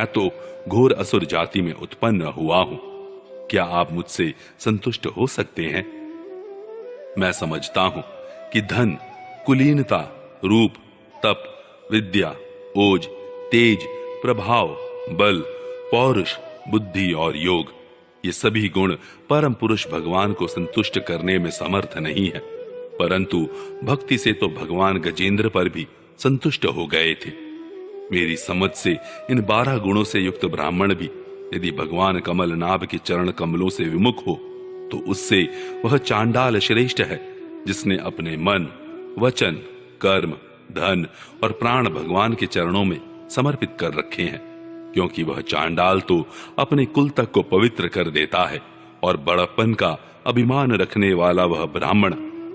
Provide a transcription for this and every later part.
मैं तो घोर असुर जाति में उत्पन्न हुआ हूं। क्या आप मुझसे संतुष्ट हो सकते हैं? मैं समझता हूं कि धन, कुलीनता, रूप, तप, विद्या, ओज, तेज, प्रभाव, बल, पौरुष, बुद्धि और योग, ये सभी गुण परम पुरुष भगवान को संतुष्ट करने में समर्थ नहीं है। परंतु भक्ति से तो भगवान गजेंद्र पर भी संतुष्ट हो गए थे। मेरी समझ से इन 12 गुणों से युक्त ब्राह्मण भी यदि भगवान कमलनाभ के चरण कमलों से विमुख हो तो उससे वह चांडाल श्रेष्ठ है जिसने अपने मन, वचन, कर्म, धन और प्राण भगवान के चरणों में समर्पित कर रखे हैं, क्योंकि वह चांडाल तो अपने कुल तक को पवित्र कर देता है और बड़प्पन का अभिमान रखने वाला वह ब्राह्मण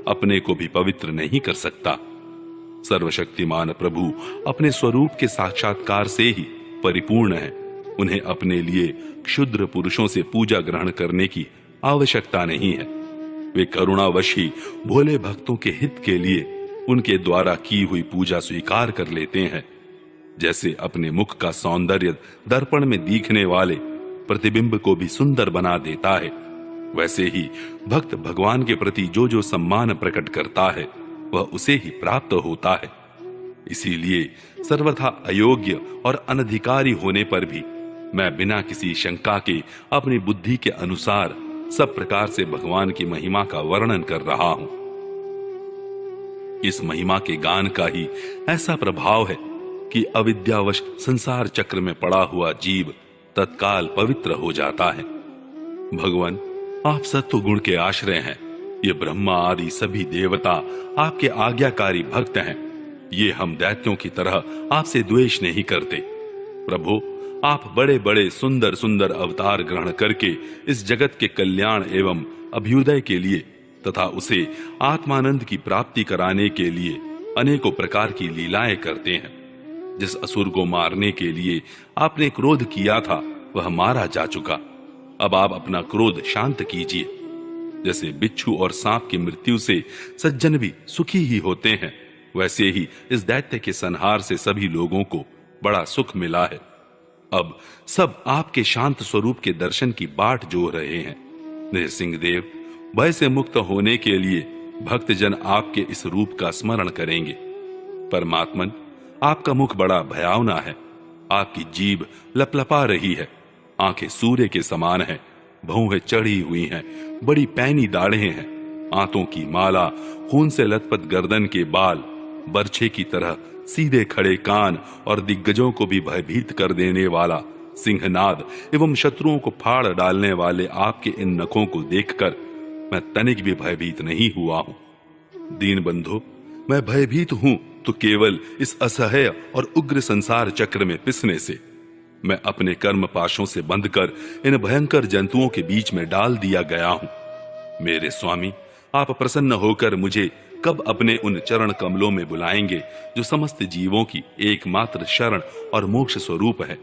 अपने को भी पवित्र नहीं कर सकता। सर्वशक्तिमान प्रभु अपने स्वरूप के साक्षात्कार से ही परिपूर्ण है। उन्हें अपने लिए क्षुद्र पुरुषों से पूजा ग्रहण करने की आवश्यकता नहीं है। वे करुणावश ही भोले भक्तों के हित के लिए उनके द्वारा की हुई पूजा स्वीकार कर लेते हैं। जैसे अपने मुख का सौंदर्य दर्पण में दिखने वाले प्रतिबिंब को भी सुंदर बना देता है, वैसे ही भक्त भगवान के प्रति जो जो सम्मान प्रकट करता है वह उसे ही प्राप्त होता है। इसीलिए सर्वथा अयोग्य और अनधिकारी होने पर भी मैं बिना किसी शंका के अपनी बुद्धि के अनुसार सब प्रकार से भगवान की महिमा का वर्णन कर रहा हूं। इस महिमा के गान का ही ऐसा प्रभाव है कि अविद्यावश संसार चक्र में पड़ा हुआ जीव तत्काल पवित्र हो जाता है। भगवान, आप सत्व गुण के आश्रय हैं। ये ब्रह्मा आदि सभी देवता आपके आज्ञाकारी भक्त हैं। ये हम दैत्यों की तरह आपसे द्वेष नहीं करते। प्रभु, आप बड़े बड़े सुंदर सुंदर अवतार ग्रहण करके इस जगत के कल्याण एवं अभ्युदय के लिए तथा उसे आत्मानंद की प्राप्ति कराने के लिए अनेकों प्रकार की लीलाएं करते हैं। जिस असुर को मारने के लिए आपने क्रोध किया था वह मारा जा चुका। अब आप अपना क्रोध शांत कीजिए। जैसे बिच्छू और सांप की मृत्यु से सज्जन भी सुखी ही होते हैं, वैसे ही इस दैत्य के संहार से सभी लोगों को बड़ा सुख मिला है। अब सब आपके शांत स्वरूप के दर्शन की बाट जोह रहे हैं। नृसिंह देव, भय से मुक्त होने के लिए भक्तजन आपके इस रूप का स्मरण करेंगे। परमात्मन, आपका मुख बड़ा भयावना है। आपकी जीभ लपलपा रही है, आंखें सूर्य के समान हैं, भौहें चढ़ी हुई हैं, बड़ी पैनी दाढ़ें हैं, आंतों की माला, खून से लथपथ गर्दन के बाल, बरछे की तरह सीधे खड़े कान और दिग्गजों को भी भयभीत कर देने वाला सिंहनाद एवं शत्रुओं को फाड़ डालने वाले आपके इन नखों को देखकर मैं तनिक भी भयभीत नहीं हुआ हूं। दीन बंधु, मैं भयभीत हूं तो केवल इस असह्य और उग्र संसार चक्र में पिसने से। मैं अपने कर्म पाशों से बंधकर इन भयंकर जंतुओं के बीच में डाल दिया गया हूं। मेरे स्वामी, आप प्रसन्न होकर मुझे कब अपने उन चरण कमलों में बुलाएंगे जो समस्त जीवों की एकमात्र शरण और मोक्ष स्वरूप है।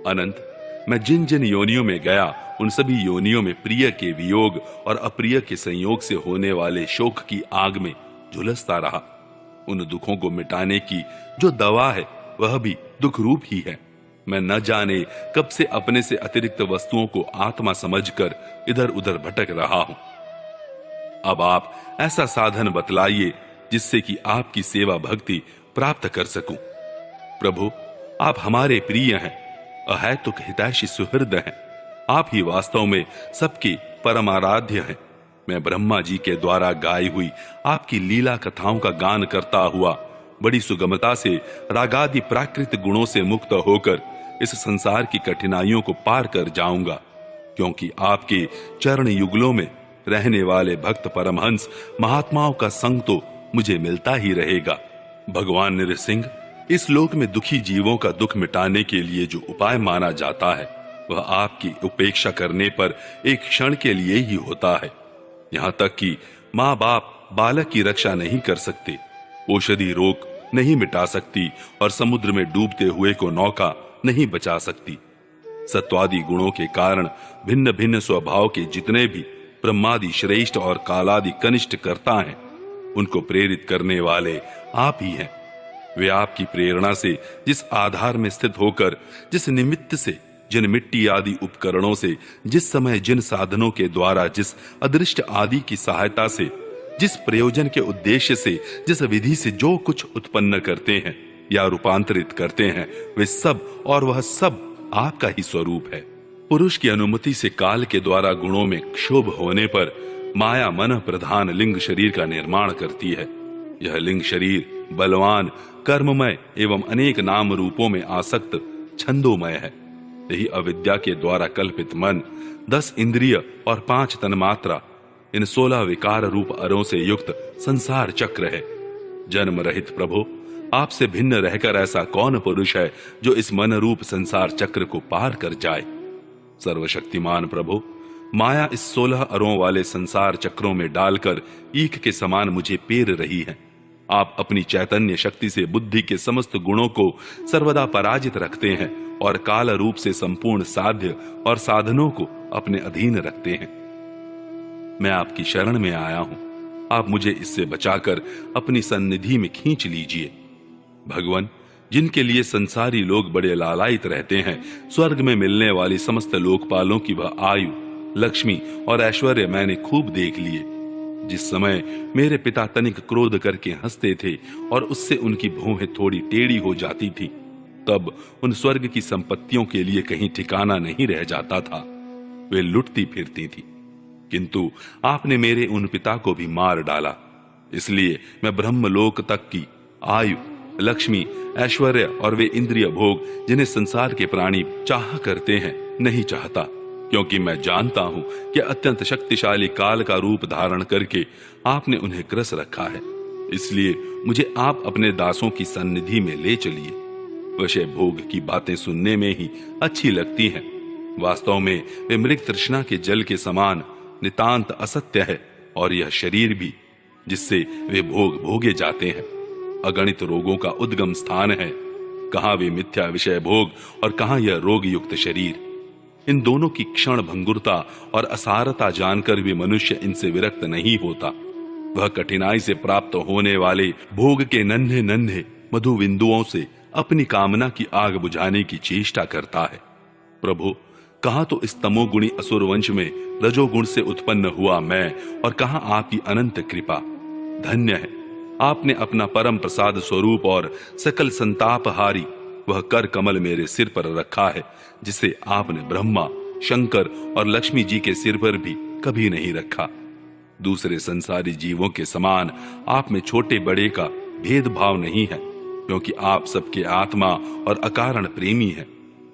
अनंत, मैं जिन जिन योनियों में गया उन सभी योनियों में प्रिय के वियोग और अप्रिय के संयोग से होने वाले शोक की आग में झुलसता रहा। उन दुखों को मिटाने की जो दवा है वह भी दुख रूप ही है। मैं न जाने कब से अपने से अतिरिक्त वस्तुओं को आत्मा समझकर इधर उधर भटक रहा हूं। अब आप ऐसा साधन बतलाइए जिससे कि आपकी सेवा भक्ति प्राप्त कर सकूं। प्रभु, आप हमारे प्रिय हैं, अहैतुक हितैषी सुहृद हैं। आप ही वास्तव में सबके परमाराध्य हैं। मैं ब्रह्मा जी के द्वारा गाई हुई आपकी लीला कथाओं का गान करता हुआ बड़ी सुगमता से रागादि प्राकृत गुणों से मुक्त होकर इस संसार की कठिनाइयों को पार कर जाऊंगा, क्योंकि आपके चरण युगलों में रहने वाले भक्त परमहंस महात्माओं का संग तो मुझे मिलता ही रहेगा। भगवान नृसिंह, इस लोक में दुखी जीवों का दुख मिटाने के लिए जो उपाय माना जाता है वह आपकी उपेक्षा करने पर एक क्षण के लिए ही होता है। यहां तक कि माँ बाप बालक की रक्षा नहीं कर सकते, औषधि रोग नहीं मिटा सकती और समुद्र में डूबते हुए को नौका नहीं बचा सकती। सत्वादि गुणों के कारण भिन्न भिन्न स्वभाव के जितने भी ब्रह्मादि श्रेष्ठ और कालादि कनिष्ठ करता हैं, उनको प्रेरित करने वाले आप ही हैं। वे आपकी प्रेरणा से, जिस आधार में स्थित होकर, जिस निमित्त से, जिन मिट्टी आदि उपकरणों से, जिस समय जिन साधनों के द्वारा, जिस अदृष्ट आदि की सहायता से, जिस प्रयोजन के उद्देश्य से, जिस विधि से जो कुछ उत्पन्न करते हैं या रूपांतरित करते हैं, वे सब और वह सब आपका ही स्वरूप है। पुरुष की अनुमति से काल के द्वारा गुणों में क्षोभ होने पर माया मन प्रधान लिंग शरीर का निर्माण करती है। यह लिंग शरीर बलवान, कर्ममय एवं अनेक नाम रूपों में आसक्त छंदोमय है। यही अविद्या के द्वारा कल्पित मन, 10 इंद्रिय और 5 तन्मात्रा, इन 16 विकार रूप अरों से युक्त संसार चक्र है। जन्म रहित प्रभु, आपसे भिन्न रहकर ऐसा कौन पुरुष है जो इस मन रूप संसार चक्र को पार कर जाए। सर्वशक्तिमान प्रभु, माया इस 16 अरों वाले संसार चक्रों में डालकर ईख के समान मुझे पेर रही है। आप अपनी चैतन्य शक्ति से बुद्धि के समस्त गुणों को सर्वदा पराजित रखते हैं और काल रूप से संपूर्ण साध्य और साधनों को अपने अधीन रखते हैं। मैं आपकी शरण में आया हूं, आप मुझे इससे बचाकर अपनी सन्निधि में खींच लीजिए। भगवान, जिनके लिए संसारी लोग बड़े लालायित रहते हैं, स्वर्ग में मिलने वाली समस्त लोकपालों की वह आयु, लक्ष्मी और ऐश्वर्य मैंने खूब देख लिए। जिस समय मेरे पिता तनिक क्रोध करके हंसते थे और उससे उनकी भौहें थोड़ी टेढ़ी हो जाती थी, तब उन स्वर्ग की संपत्तियों के लिए कहीं ठिकाना नहीं रह जाता था। वे लुटती फिरती थी, किंतु आपने मेरे उन पिता को भी मार डाला। इसलिए मैं ब्रह्मलोक तक की आयु, लक्ष्मी, ऐश्वर्य और वे इंद्रिय भोग जिन्हें संसार के प्राणी चाह करते हैं, नहीं चाहता, क्योंकि मैं जानता हूं कि अत्यंत शक्तिशाली काल का रूप धारण करके आपने उन्हें ग्रस रखा है। इसलिए मुझे आप अपने दासों की सन्निधि में ले चलिए। विषय भोग की बातें सुनने में ही अच्छी लगती हैं, वास्तव में वे मृग तृष्णा के जल के समान नितांत असत्य है। और यह शरीर भी, जिससे वे भोग भोगे जाते हैं, अगणित रोगों का उद्गम स्थान है। कहां वे मिथ्या विषय भोग और कहां यह रोग युक्त शरीर। इन दोनों की क्षण भंगुरता और असारता जानकर भी मनुष्य इनसे विरक्त नहीं होता। वह कठिनाई से प्राप्त होने वाले भोग के नन्हे नन्हे मधु बिंदुओं से अपनी कामना की आग बुझाने की चेष्टा करता है। प्रभु, कहां तो इस तमोगुणी असुर वंश में रजोगुण से उत्पन्न हुआ मैं, और कहां आपकी अनंत कृपा। धन्य है, आपने अपना परम प्रसाद स्वरूप और सकल संतापहारी वह कर कमल मेरे सिर पर रखा है, जिसे आपने ब्रह्मा, शंकर और लक्ष्मी जी के सिर पर भी कभी नहीं रखा। दूसरे संसारी जीवों के समान आप में छोटे बड़े का भेदभाव नहीं है, क्योंकि आप सबके आत्मा और अकारण प्रेमी हैं।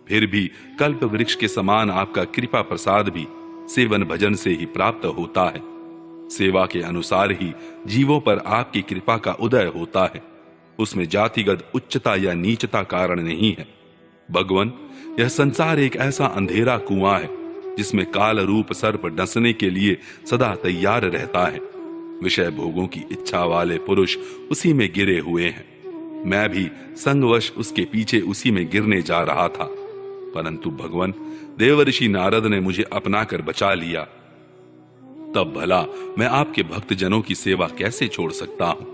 फिर भी कल्प वृक्ष के समान आपका कृपा प्रसाद भी सेवन भजन से ही प्राप्त होता है। सेवा के अनुसार ही जीवों पर आपकी कृपा का उदय होता है। उसमें जातिगत उच्चता या नीचता कारण नहीं है। भगवान, यह संसार एक ऐसा अंधेरा कुआं है जिसमें काल रूप सर्प डसने के लिए सदा तैयार रहता है। विषय भोगों की इच्छा वाले पुरुष उसी में गिरे हुए हैं। मैं भी संगवश उसके पीछे उसी में गिरने जा रहा था, परंतु भगवान, देवर्षि नारद ने मुझे अपनाकर बचा लिया। तब भला मैं आपके भक्तजनों की सेवा कैसे छोड़ सकता हूं।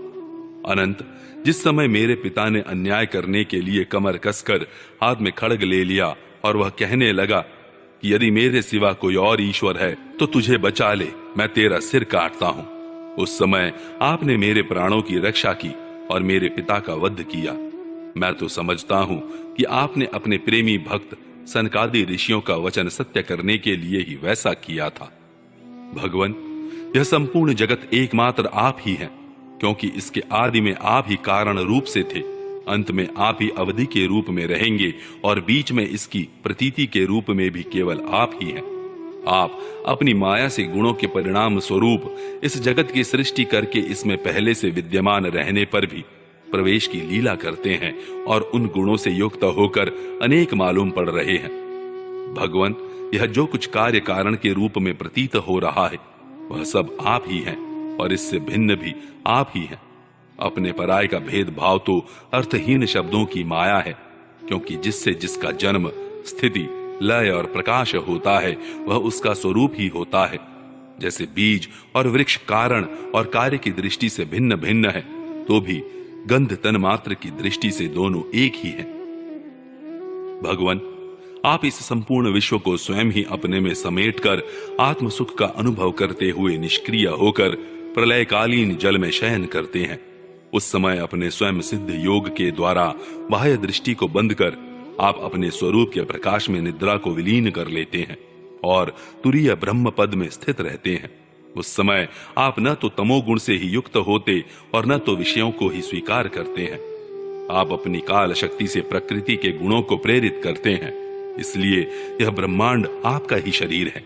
अनंत, जिस समय मेरे पिता ने अन्याय करने के लिए कमर कसकर हाथ में खड्ग ले लिया और वह कहने लगा कि यदि मेरे सिवा कोई और ईश्वर है तो तुझे बचा ले, मैं तेरा सिर काटता हूं, उस समय आपने मेरे प्राणों की रक्षा की और मेरे पिता का वध किया। मैं तो समझता हूं कि आपने अपने प्रेमी भक्त सनकादि ऋषियों का वचन सत्य करने के लिए ही वैसा किया था। भगवान, यह संपूर्ण जगत एकमात्र आप ही हैं, क्योंकि इसके आदि में आप ही कारण रूप से थे, अंत में आप ही अवधि के रूप में रहेंगे और बीच में इसकी प्रतीति के रूप में भी केवल आप ही हैं। आप अपनी माया से गुणों के परिणाम स्वरूप इस जगत की सृष्टि करके इसमें पहले से विद्यमान रहने पर भी प्रवेश की लीला करते हैं और उन गुणों से युक्त होकर अनेक मालूम पड़ रहे हैं। भगवान, यह जो कुछ कार्य कारण के रूप में प्रतीत हो रहा है वह सब आप ही हैं और इससे भिन्न भी आप ही हैं। अपने पराय का भेदभाव तो अर्थहीन शब्दों की माया है, क्योंकि जिससे जिसका जन्म, स्थिति, लय और प्रकाश होता है वह उसका स्वरूप ही होता है। जैसे बीज और वृक्ष कारण और कार्य की दृष्टि से भिन्न भिन्न है, तो भी गंध तन मात्र की दृष्टि से दोनों एक ही हैं। भगवान, आप इस संपूर्ण विश्व को स्वयं ही अपने में समेटकर आत्म सुख का अनुभव करते हुए निष्क्रिय होकर प्रलयकालीन जल में शयन करते हैं। उस समय अपने स्वयं सिद्ध योग के द्वारा बाह्य दृष्टि को बंद कर आप अपने स्वरूप के प्रकाश में निद्रा को विलीन कर लेते हैं और तुरीय ब्रह्म पद में स्थित रहते हैं। उस समय आप न तो तमोगुण से ही युक्त होते और न तो विषयों को ही स्वीकार करते हैं। आप अपनी काल शक्ति से प्रकृति के गुणों को प्रेरित करते हैं, इसलिए यह ब्रह्मांड आपका ही शरीर है।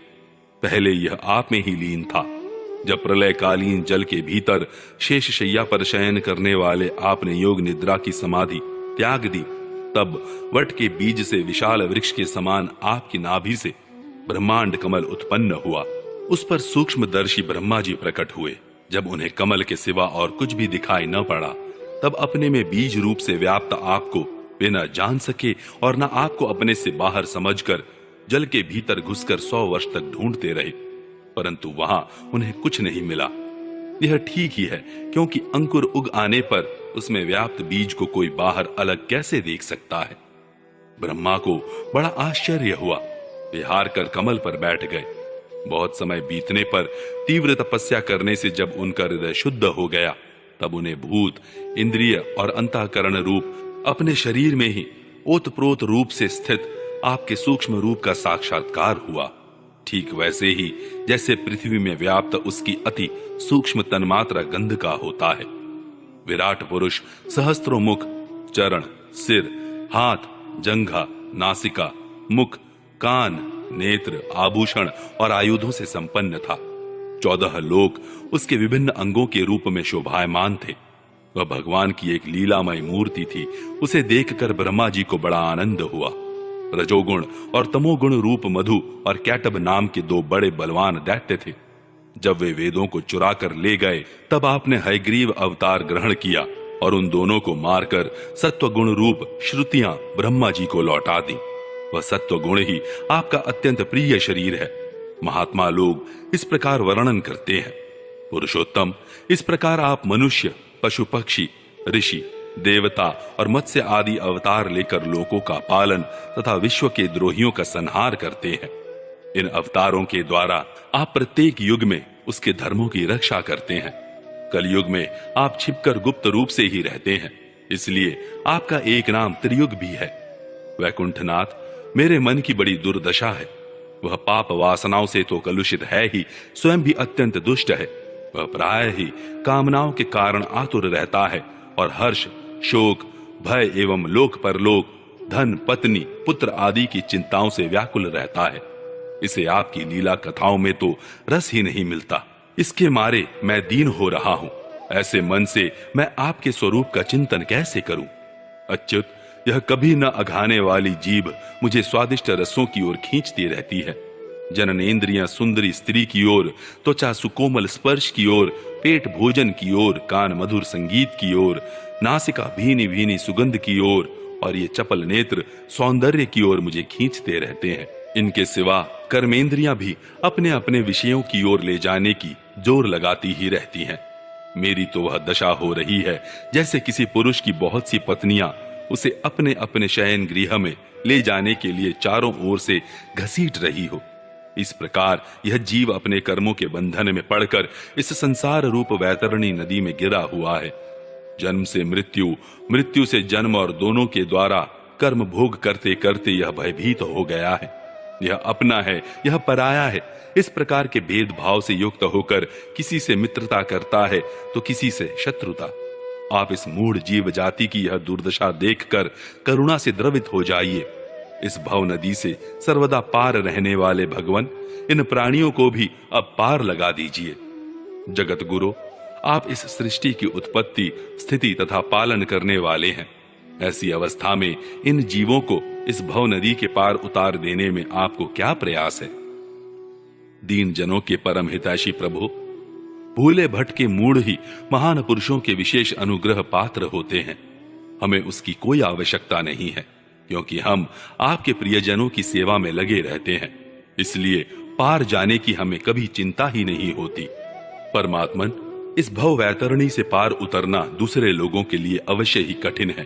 पहले यह आप में ही लीन था। जब प्रलयकालीन जल के भीतर शेष शैया पर शयन करने वाले आपने योग निद्रा की समाधि त्याग दी, तब वट के बीज से विशाल वृक्ष के समान आपकी नाभि से ब्रह्मांड कमल उत्पन्न हुआ। उस पर सूक्ष्मदर्शी ब्रह्मा जी प्रकट हुए। जब उन्हें कमल के सिवा और कुछ भी दिखाई न पड़ा, तब अपने में बीज रूप से व्याप्त आपको वे न जान सके और न आपको अपने से बाहर समझकर जल के भीतर घुसकर 100 वर्ष तक ढूंढते रहे, परंतु वहां उन्हें कुछ नहीं मिला। यह ठीक ही है, क्योंकि अंकुर उग आने पर उसमें व्याप्त बीज को कोई बाहर अलग कैसे देख सकता है। ब्रह्मा को बड़ा आश्चर्य हुआ। वे हार कर कमल पर बैठ गए। बहुत समय बीतने पर तीव्र तपस्या करने से जब उनका हृदय शुद्ध हो गया, तब उन्हें भूत, इंद्रिय और अंतःकरण रूप अपने शरीर में ही ओतप्रोत रूप से स्थित आपके सूक्ष्म रूप का साक्षात्कार हुआ। ठीक वैसे ही जैसे पृथ्वी में व्याप्त उसकी अति सूक्ष्म तन्मात्रा गंध का होता है। विराट पुरुष सहस्त्रों मुख, चरण, सिर, हाथ, जंघा, नासिका, मुख, कान, नेत्र, आभूषण और आयुधों से संपन्न था। 14 लोक उसके विभिन्न अंगों के रूप में शोभायमान थे। वह भगवान की एक लीलामय मूर्ति थी। उसे देखकर ब्रह्मा जी को बड़ा आनंद हुआ। रजोगुण और तमोगुण रूप मधु और कैटब नाम के 2 बड़े बलवान दैत्य थे। जब वे वेदों को चुरा कर ले गए, तब आपने हयग्रीव अवतार ग्रहण किया और उन दोनों को मारकर सत्वगुण रूप श्रुतियां ब्रह्मा जी को लौटा दी। वह सत्वगुण ही आपका अत्यंत प्रिय शरीर है। महात्मा लोग इस प्रकार वर्णन करते हैं। पुरुषोत्तम, इस प्रकार आप मनुष्य, पशु पक्षी, ऋषि, देवता और मत्स्य आदि अवतार लेकर लोकों का पालन तथा विश्व के द्रोहियों का संहार करते हैं। इन अवतारों के द्वारा आप प्रत्येक युग में उसके धर्मों की रक्षा करते हैं। कलयुग में आप छिपकर गुप्त रूप से ही रहते हैं, इसलिए आपका एक नाम त्रियुग भी है। वैकुंठनाथ, मेरे मन की बड़ी दुर्दशा है। वह पाप वासनाओं से तो कलुषित है ही, स्वयं भी अत्यंत दुष्ट है। वह प्राय ही कामनाओं के कारण आतुर रहता है और हर्ष, शोक, भय एवं लोक परलोक, धन, पत्नी, पुत्र आदि की चिंताओं से व्याकुल रहता है। इसे आपकी लीला कथाओं में तो रस ही नहीं मिलता। इसके मारे मैं दीन हो रहा हूं। ऐसे मन से मैं आपके स्वरूप का चिंतन कैसे करूं? अच्युत, यह कभी न अघाने वाली जीभ मुझे स्वादिष्ट रसों की ओर खींचती रहती है। जननेंद्रियां सुंदरी स्त्री की ओर, त्वचा सुकोमल स्पर्श की ओर, पेट भोजन की ओर, कान मधुर संगीत की ओर, नासिका भीनी भीनी सुगंध की ओर और ये चपल नेत्र सौंदर्य की ओर मुझे खींचते रहते हैं। इनके सिवा कर्मेंद्रियां भी अपने अपने विषयों की ओर ले जाने की जोर लगाती ही रहती हैं। मेरी तो वह दशा हो रही है जैसे किसी पुरुष की बहुत सी पत्नियां उसे अपने अपने शयन गृह में ले जाने के लिए चारों ओर से घसीट रही हो। इस प्रकार यह जीव अपने कर्मों के बंधन में पड़कर इस संसार रूप वैतरणी नदी में गिरा हुआ है। जन्म से मृत्यु, मृत्यु से जन्म और दोनों के द्वारा कर्म भोग करते करते यह भयभीत हो गया है। यह अपना है, यह पराया है। इस प्रकार के भेदभाव से युक्त होकर किसी से मित्रता करता है तो किसी से शत्रुता। आप इस मूढ़ जीव जाति की यह दुर्दशा देखकर करुणा से द्रवित हो जाइए। इस भव नदी से सर्वदा पार रहने वाले भगवान, इन प्राणियों को भी अब पार लगा दीजिए। जगत गुरु, आप इस सृष्टि की उत्पत्ति, स्थिति तथा पालन करने वाले हैं। ऐसी अवस्था में इन जीवों को इस भव नदी के पार उतार देने में आपको क्या प्रयास है? दीन जनों के परम हितैषी प्रभु, भूले भटके मूढ़ ही महान पुरुषों के विशेष अनुग्रह पात्र होते हैं। हमें उसकी कोई आवश्यकता नहीं है, क्योंकि हम आपके प्रियजनों की सेवा में लगे रहते हैं। इसलिए पार जाने की हमें कभी चिंता ही नहीं होती। परमात्मन, इस भव वैतरणी से पार उतरना दूसरे लोगों के लिए अवश्य ही कठिन है,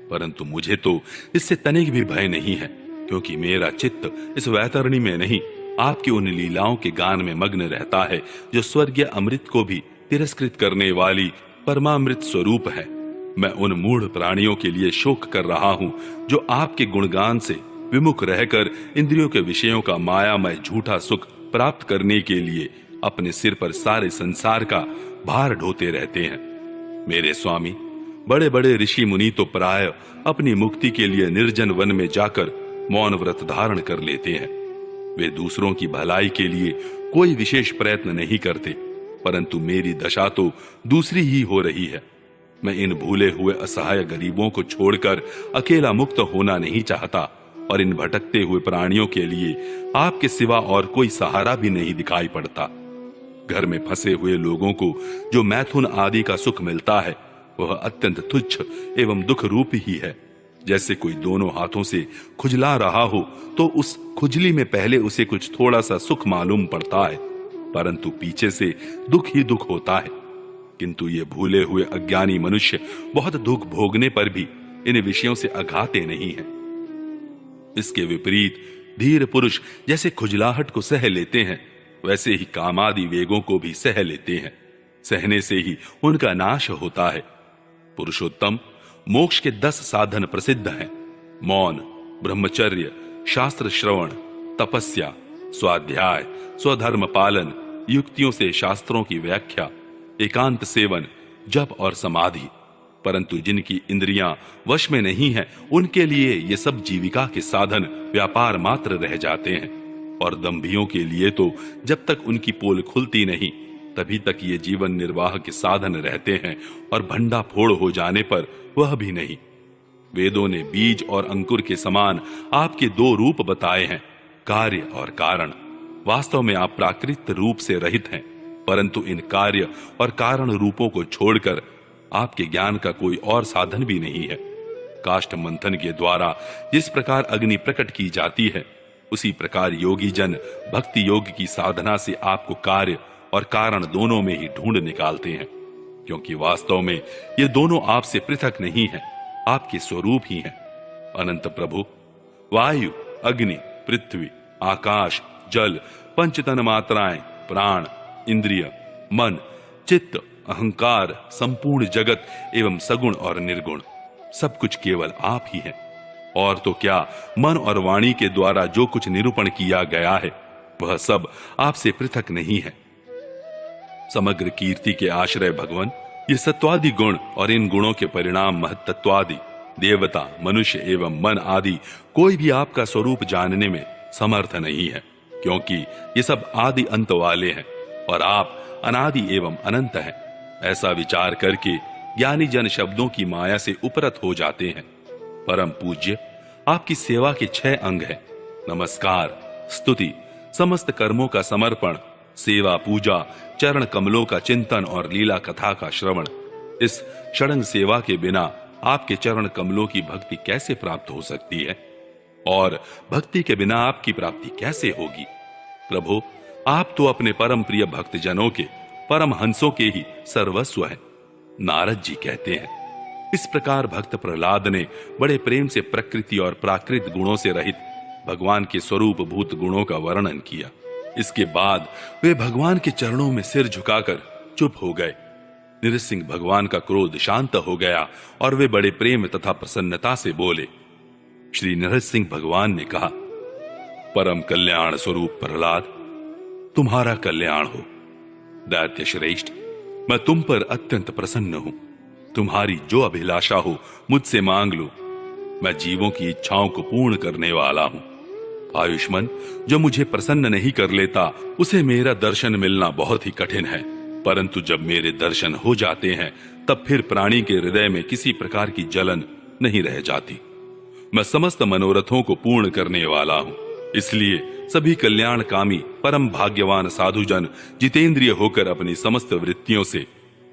परंतु मुझे तो इससे तनिक भी भय नहीं है, क्योंकि मेरा चित्त इस वैतरणी में नहीं, आपकी उन लीलाओं के गान में मग्न रहता है, जो स्वर्गीय अमृत को भी तिरस्कृत करने वाली परमामृत स्वरूप है। मैं उन मूढ़ प्राणियों के लिए शोक कर रहा हूं, जो आपके गुणगान से विमुख रहकर इंद्रियों के विषयों का मायामय झूठा सुख प्राप्त करने के लिए अपने सिर पर सारे संसार का भार ढोते रहते हैं। मेरे स्वामी, बड़े बड़े ऋषि मुनि तो प्राय अपनी मुक्ति के लिए निर्जन वन में जाकर मौन व्रत धारण कर लेते हैं। वे दूसरों की भलाई के लिए कोई विशेष प्रयत्न नहीं करते, परंतु मेरी दशा तो दूसरी ही हो रही है। मैं इन भूले हुए असहाय गरीबों को छोड़कर अकेला मुक्त होना नहीं चाहता, और इन भटकते हुए प्राणियों के लिए आपके सिवा और कोई सहारा भी नहीं दिखाई पड़ता। घर में फंसे हुए लोगों को जो मैथुन आदि का सुख मिलता है, वह अत्यंत तुच्छ एवं दुख रूप ही है। जैसे कोई दोनों हाथों से खुजला रहा हो, तो उस खुजली में पहले उसे कुछ थोड़ा सा सुख मालूम पड़ता है, परंतु पीछे से दुख ही दुख होता है। किंतु ये भूले हुए अज्ञानी मनुष्य बहुत दुख भोगने पर भी इन विषयों से अघाते नहीं हैं। इसके विपरीत धीर पुरुष जैसे खुजलाहट को सह लेते हैं, वैसे ही कामादि वेगों को भी सह लेते हैं। सहने से ही उनका नाश होता है। पुरुषोत्तम, मोक्ष के 10 साधन प्रसिद्ध हैं: मौन, ब्रह्मचर्य, शास्त्र श्रवण, तपस्या, स्वाध्याय, स्वधर्म पालन, युक्तियों से शास्त्रों की व्याख्या, एकांत सेवन, जप और समाधि। परंतु जिनकी इंद्रियां वश में नहीं है, उनके लिए ये सब जीविका के साधन व्यापार मात्र रह जाते हैं, और दंभियों के लिए तो जब तक उनकी पोल खुलती नहीं, तभी तक ये जीवन निर्वाह के साधन रहते हैं, और भंडा फोड़ हो जाने पर वह भी नहीं। वेदों ने बीज और अंकुर के समान आपके 2 रूप बताए हैं, कार्य और कारण। वास्तव में आप प्राकृत रूप से रहित हैं, परंतु इन कार्य और कारण रूपों को छोड़कर आपके ज्ञान का कोई और साधन भी नहीं है। काष्ठ मंथन के द्वारा जिस प्रकार अग्नि प्रकट की जाती है, उसी प्रकार योगी जन भक्ति योग की साधना से आपको कार्य और कारण दोनों में ही ढूंढ निकालते हैं, क्योंकि वास्तव में ये दोनों आपसे पृथक नहीं है, आपके स्वरूप ही हैं। अनंत प्रभु, वायु, अग्नि, पृथ्वी, आकाश, जल, पंचतन मात्राएं, प्राण, इंद्रिय, मन, चित्त, अहंकार, संपूर्ण जगत एवं सगुण और निर्गुण, सब कुछ केवल आप ही हैं। और तो क्या, मन और वाणी के द्वारा जो कुछ निरूपण किया गया है, वह सब आपसे पृथक नहीं है। समग्र कीर्ति के आश्रय भगवान, ये सत्वादि गुण और इन गुणों के परिणाम महत्त्वादि देवता, मनुष्य एवं मन आदि कोई भी आपका स्वरूप जानने में समर्थ नहीं है, क्योंकि ये सब आदि अंत वाले हैं और आप अनादि एवं अनंत हैं। ऐसा विचार करके ज्ञानी जन शब्दों की माया से उपरत हो जाते हैं। परम पूज्य, आपकी सेवा के 6 अंग हैं: नमस्कार, स्तुति, समस्त कर्मों का समर्पण, सेवा पूजा, चरण कमलों का चिंतन और लीला कथा का श्रवण। इस षडंग सेवा के बिना आपके चरण कमलों की भक्ति कैसे प्राप्त हो सकती है, और भक्ति के बिना आपकी प्राप्ति कैसे होगी? प्रभु, आप तो अपने परम प्रिय भक्त जनों के, परम हंसों के ही सर्वस्व हैं। नारद जी कहते हैं, इस प्रकार भक्त प्रहलाद ने बड़े प्रेम से प्रकृति और प्राकृत गुणों से रहित भगवान के स्वरूप भूत गुणों का वर्णन किया। इसके बाद वे भगवान के चरणों में सिर झुकाकर चुप हो गए। नृसिंह भगवान का क्रोध शांत हो गया और वे बड़े प्रेम तथा प्रसन्नता से बोले। श्री नृसिंह भगवान ने कहा, परम कल्याण स्वरूप प्रहलाद, तुम्हारा कल्याण हो। दैत्य श्रेष्ठ, मैं तुम पर अत्यंत प्रसन्न हूं। तुम्हारी जो अभिलाषा हो मुझसे मांग लो। मैं जीवों की इच्छाओं को पूर्ण करने वाला हूं। आयुष्मान, जो मुझे प्रसन्न नहीं कर लेता, उसे मेरा दर्शन मिलना बहुत ही कठिन है, परंतु जब मेरे दर्शन हो जाते हैं, तब फिर प्राणी के हृदय में किसी प्रकार की जलन नहीं रह जाती। मैं समस्त मनोरथों को पूर्ण करने वाला हूं, इसलिए सभी कल्याणकामी परम भाग्यवान साधुजन जितेंद्रिय होकर अपनी समस्त वृत्तियों से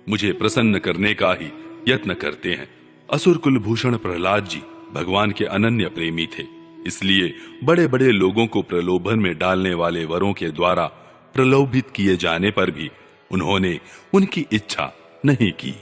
मुझे प्रसन्न करने का ही यत्न करते हैं। असुर कुलभूषण प्रहलाद जी भगवान के अनन्य प्रेमी थे, इसलिए बड़े बड़े लोगों को प्रलोभन में डालने वाले वरों के द्वारा प्रलोभित किए जाने पर भी उन्होंने उनकी इच्छा नहीं की।